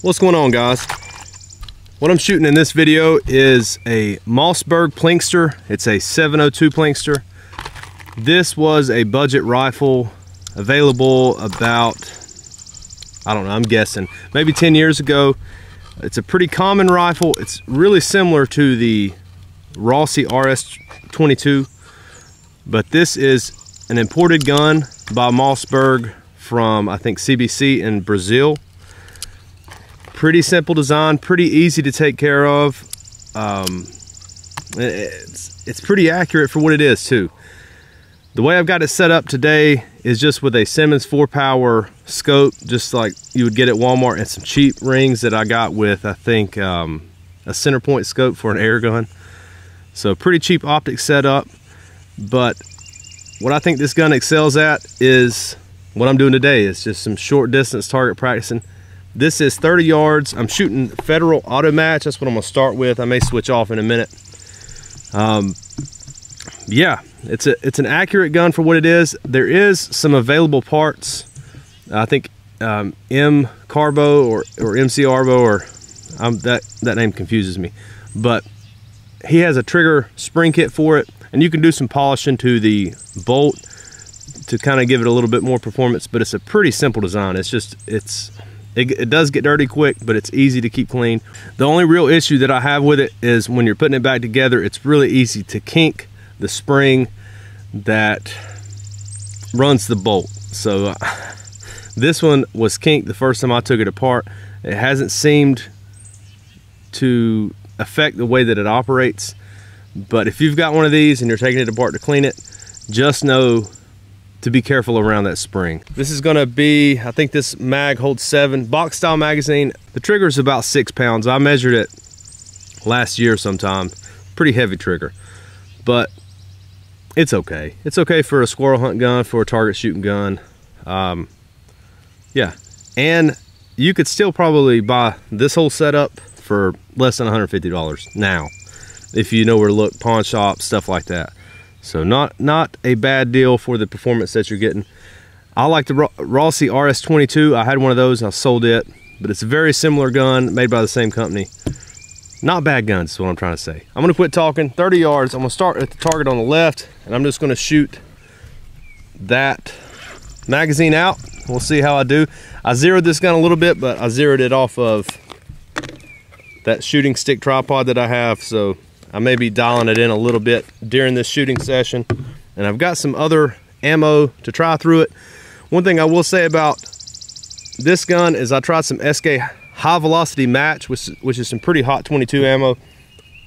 What's going on, guys? What I'm shooting in this video is a Mossberg Plinkster. It's a 702 Plinkster. This was a budget rifle available about, I don't know, I'm guessing maybe 10 years ago. It's a pretty common rifle. It's really similar to the Rossi RS-22, but this is an imported gun by Mossberg from, I think, CBC in Brazil. Pretty simple design, pretty easy to take care of. It's pretty accurate for what it is too. The way I've got it set up today is just with a Simmons 4-power scope, just like you would get at Walmart, and some cheap rings that I got with, I think, a center point scope for an air gun. So pretty cheap optic setup, but what I think this gun excels at is what I'm doing today. It's just some short distance target practicing. This is 30 yards. I'm shooting Federal Auto Match. That's what I'm gonna start with. I may switch off in a minute. Yeah, it's an accurate gun for what it is. There is some available parts. I think M Carbo or MC Arbo, or that name confuses me. But he has a trigger spring kit for it, and you can do some polishing to the bolt to kind of give it a little bit more performance. But it's a pretty simple design. It does get dirty quick, but it's easy to keep clean. The only real issue that I have with it is when you're putting it back together, it's really easy to kink the spring that runs the bolt. So this one was kinked the first time I took it apart. It hasn't seemed to affect the way that it operates. But if you've got one of these and you're taking it apart to clean it, just know to be careful around that spring. This is gonna be, I think this mag holds 7, box style magazine. The trigger is about 6 pounds. I measured it last year sometime. Pretty heavy trigger, but it's okay. It's okay for a squirrel hunt gun, for a target shooting gun. Yeah, and you could still probably buy this whole setup for less than $150 now, if you know where to look, pawn shops, stuff like that. So not a bad deal for the performance that you're getting. I like the Rossi RS-22. I had one of those, I sold it, but it's a very similar gun made by the same company. Not bad guns is what I'm trying to say. I'm gonna quit talking. 30 yards, I'm gonna start at the target on the left, and I'm just gonna shoot that magazine out. We'll see how I do. I zeroed this gun a little bit, but I zeroed it off of that shooting stick tripod that I have, so I may be dialing it in a little bit during this shooting session. And I've got some other ammo to try through it. One thing I will say about this gun is I tried some SK High Velocity Match, which is some pretty hot 22 ammo.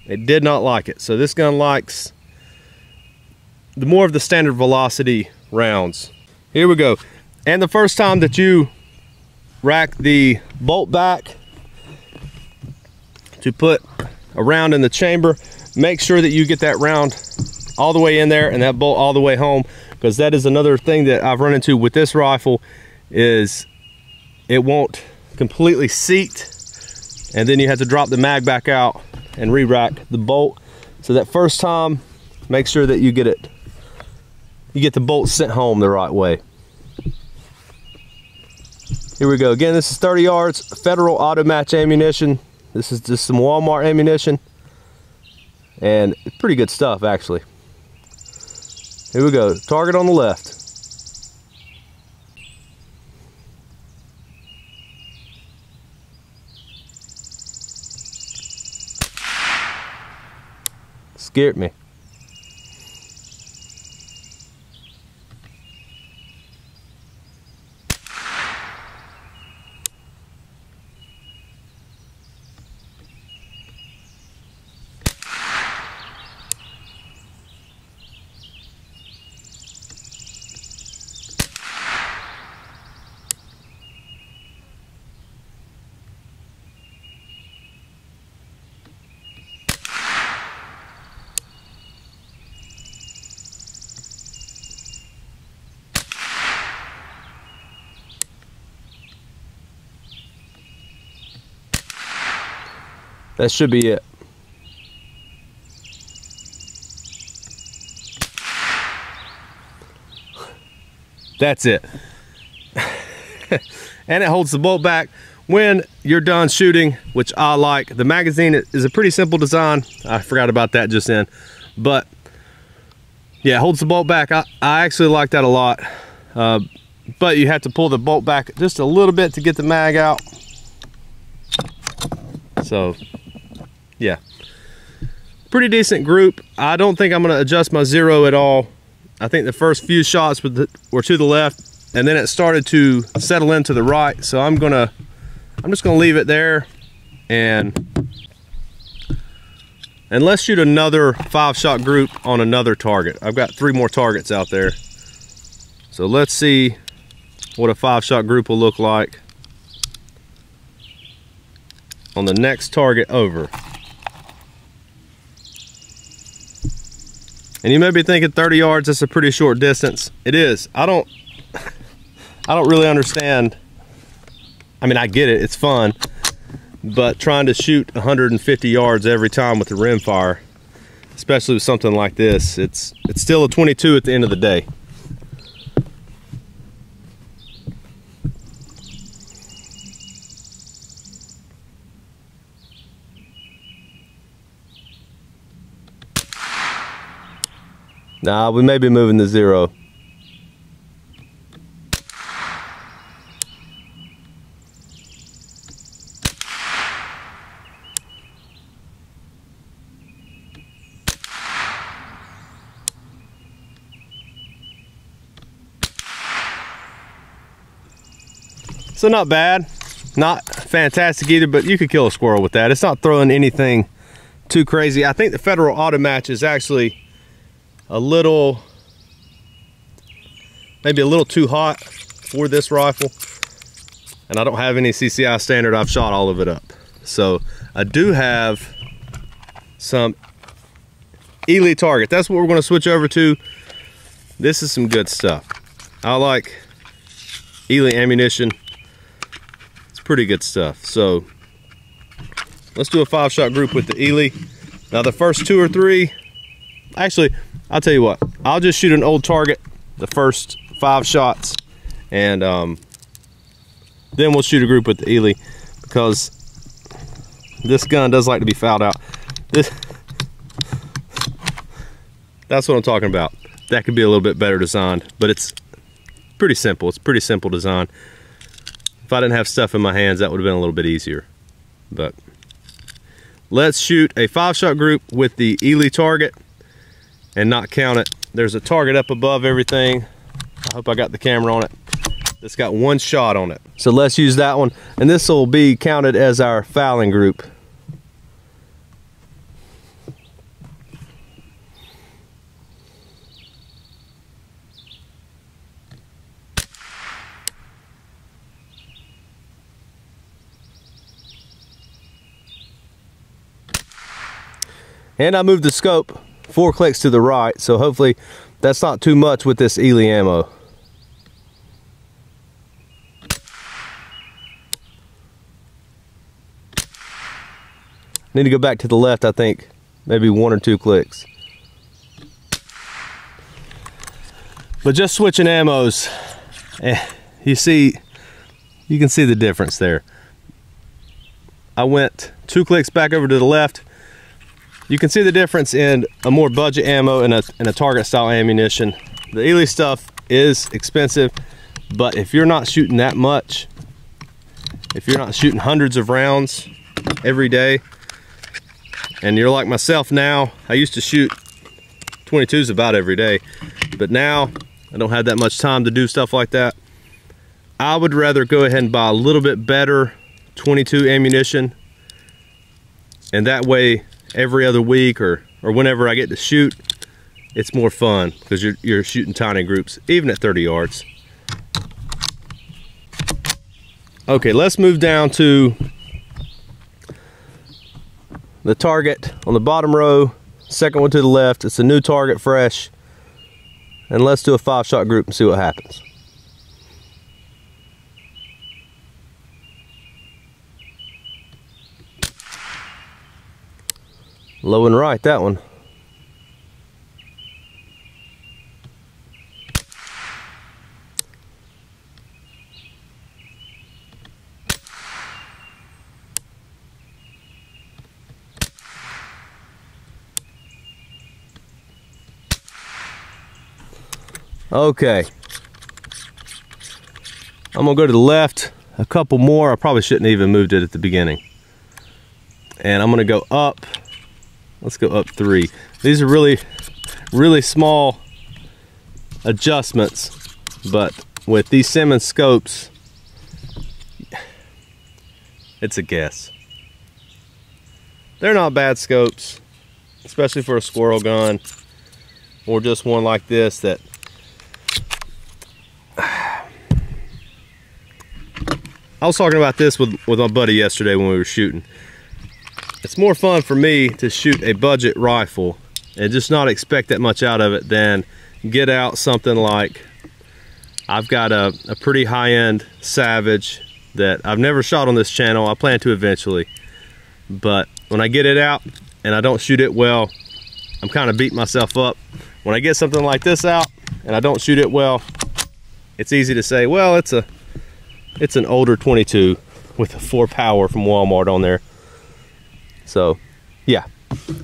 It did not like it. So this gun likes the more of the standard velocity rounds. Here we go. And the first time that you rack the bolt back to put a round in the chamber, make sure that you get that round all the way in there and that bolt all the way home, because that is another thing that I've run into with this rifle, is it won't completely seat, and then you have to drop the mag back out and re-rack the bolt. So that first time, make sure that you get the bolt sent home the right way. Here we go. Again, this is 30 yards, Federal Auto Match ammunition. This is just some Walmart ammunition, and it's pretty good stuff, actually. Here we go, target on the left. Scared me. That should be it. That's it. And it holds the bolt back when you're done shooting, which I like. The magazine is a pretty simple design. I forgot about that just then. But yeah, it holds the bolt back. I actually like that a lot. But you have to pull the bolt back just a little bit to get the mag out. So yeah, pretty decent group. I don't think I'm gonna adjust my zero at all. I think the first few shots were to the left, and then it started to settle into the right. So I'm just gonna leave it there, and let's shoot another 5-shot group on another target. I've got 3 more targets out there. So let's see what a 5-shot group will look like on the next target over. And you may be thinking 30 yards, that's a pretty short distance. It is. I don't really understand. I mean, I get it, it's fun, but trying to shoot 150 yards every time with the rimfire, especially with something like this, it's still a 22 at the end of the day. Nah, we may be moving to zero. So not bad, not fantastic either, but you could kill a squirrel with that. It's not throwing anything too crazy. I think the Federal Auto Match is actually maybe a little too hot for this rifle, and I don't have any CCI standard. I've shot all of it up. So I do have some Ely target. That's what we're going to switch over to. This is some good stuff. I like Ely ammunition. It's pretty good stuff. So let's do a 5-shot group with the Ely. Now the first 2 or 3, actually, I'll tell you what, I'll just shoot an old target the first 5 shots, and then we'll shoot a group with the Ely, because this gun does like to be fouled out. That's what I'm talking about. That could be a little bit better designed, but it's pretty simple. It's pretty simple design. If I didn't have stuff in my hands, that would have been a little bit easier. But let's shoot a 5-shot group with the Ely target and not count it. There's a target up above everything. I hope I got the camera on it. It's got 1 shot on it. So let's use that one, and this will be counted as our fouling group. And I moved the scope 4 clicks to the right, so hopefully that's not too much with this Ely ammo. Need to go back to the left, I think, maybe 1 or 2 clicks. But just switching ammos, you can see the difference there. I went 2 clicks back over to the left. You can see the difference in a more budget ammo and a target style ammunition. The Ely stuff is expensive, but if you're not shooting that much, if you're not shooting hundreds of rounds every day, and you're like myself now, I used to shoot 22s about every day, but now I don't have that much time to do stuff like that. I would rather go ahead and buy a little bit better 22 ammunition, and that way every other week or whenever I get to shoot, it's more fun because you're shooting tiny groups, even at 30 yards. Okay, let's move down to the target on the bottom row, second one to the left. It's a new target, fresh, and let's do a 5-shot group and see what happens. Low and right, that one. Okay. I'm gonna go to the left a couple more. I probably shouldn't have even moved it at the beginning. And I'm gonna go up. Let's go up 3. These are really small adjustments, but with these Simmons scopes, it's a guess. They're not bad scopes, especially for a squirrel gun or just one like this that I was talking about this with my buddy yesterday when we were shooting. It's more fun for me to shoot a budget rifle and just not expect that much out of it than get out something like, I've got a pretty high-end Savage that I've never shot on this channel. I plan to eventually, but when I get it out and I don't shoot it well, I'm kind of beating myself up. When I get something like this out and I don't shoot it well, it's easy to say, well, it's an older 22 with a 4 power from Walmart on there. So yeah,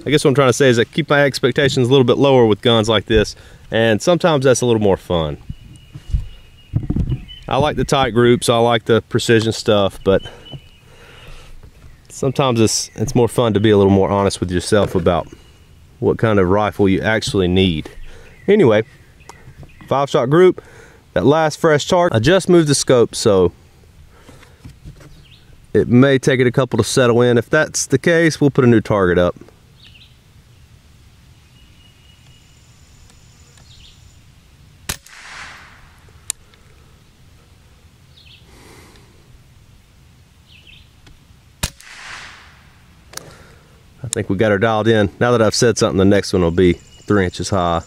I guess what I'm trying to say is that keep my expectations a little bit lower with guns like this, and sometimes that's a little more fun. I like the tight groups, I like the precision stuff, but sometimes it's more fun to be a little more honest with yourself about what kind of rifle you actually need. Anyway, 5-shot group, that last fresh target. I just moved the scope, so it may take it a couple to settle in. If that's the case, we'll put a new target up. I think we got her dialed in. Now that I've said something, the next one will be 3 inches high.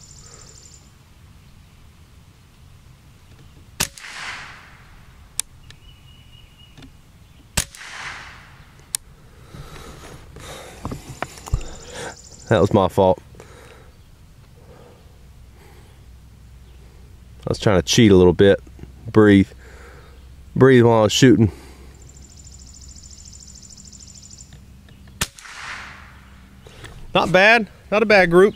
That was my fault. I was trying to cheat a little bit. Breathe while I was shooting. Not bad, not a bad group.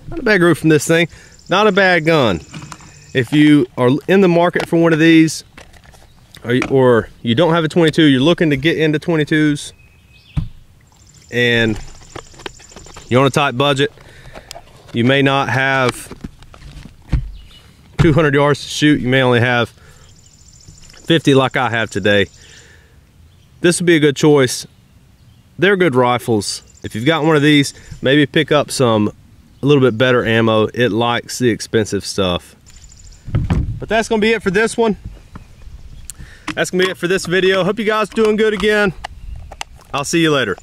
Not a bad group from this thing. Not a bad gun. If you are in the market for one of these, or you don't have a 22, you're looking to get into 22s, and you're on a tight budget, you may not have 200 yards to shoot, you may only have 50 like I have today, this would be a good choice. They're good rifles. If you've got one of these, maybe pick up a little bit better ammo. It likes the expensive stuff. But that's gonna be it for this one. That's gonna be it for this video. Hope you guys are doing good again. I'll see you later.